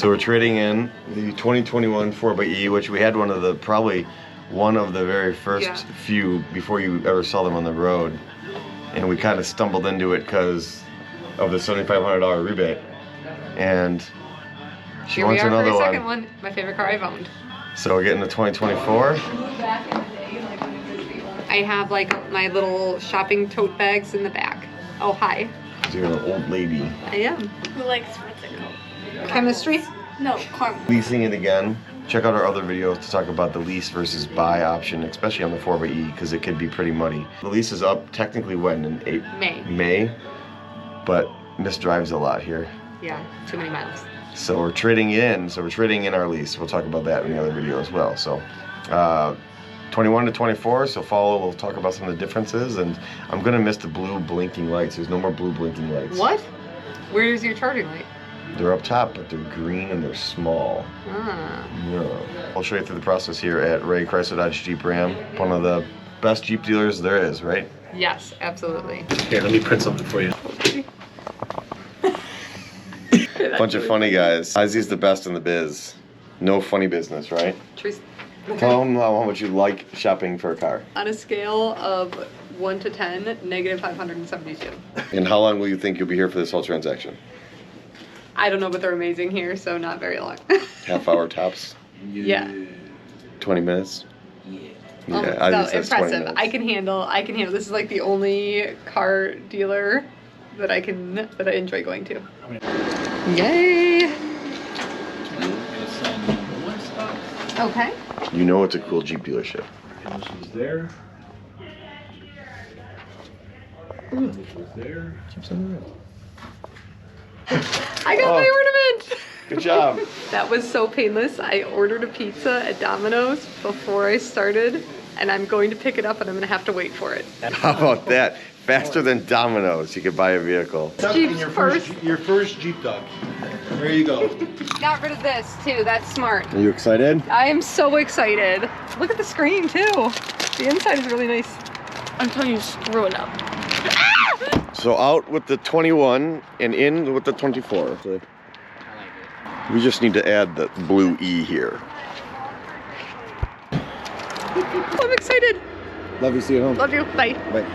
So we're trading in the 2021 4xe, which we had probably one of the very first few before you ever saw them on the road. And we kind of stumbled into it because of the $7,500 rebate. And she wants another one. Second one. My favorite car I've owned. So we're getting the 2024. I have like my little shopping tote bags in the back. Oh, hi. You're an old lady. I am. Who likes what's it called? Chemistry? No, caramel. Leasing it again. Check out our other videos to talk about the lease versus buy option, especially on the 4xe, because it could be pretty muddy. The lease is up technically when? In May. But Miss drives a lot here. Yeah, too many miles. So we're trading in. So we're trading in our lease. We'll talk about that in the other video as well. So 21 to 24. So we'll talk about some of the differences. And I'm gonna miss the blue blinking lights. There's no more blue blinking lights. What? Where's your charging light? They're up top, but they're green and they're small. Ah. Yeah. I'll show you through the process here at Ray Chrysler Dodge Jeep Ram. One of the best Jeep dealers there is, right? Yes, absolutely. Here, let me print something for you. Bunch of funny guys. Ozzy's the best in the biz. No funny business, right? Trace. Tell them how much you like shopping for a car. On a scale of 1 to 10, negative 572. And how long will you think you'll be here for this whole transaction? I don't know, but they're amazing here, so not very long. Half hour tops? Yeah. 20 minutes? Yeah. Yeah, No, Ozzy says 20 impressive. minutes. I can handle. This is like the only car dealer that I enjoy going to. Yay! Okay. You know it's a cool Jeep dealership. This was there. This was there. I got my ornament! Good job. That was so painless. I ordered a pizza at Domino's before I started, and I'm going to pick it up and I'm going to have to wait for it. How about that? Faster than Domino's, you could buy a vehicle. Jeep's Your first Jeep dog. There you go. Got rid of this too. That's smart. Are you excited? I am so excited. Look at the screen too. The inside is really nice. Until you screw it up. So out with the 21 and in with the 24. We just need to add the blue E here. I'm excited. Love you, see you at home. Love you. Bye. Bye.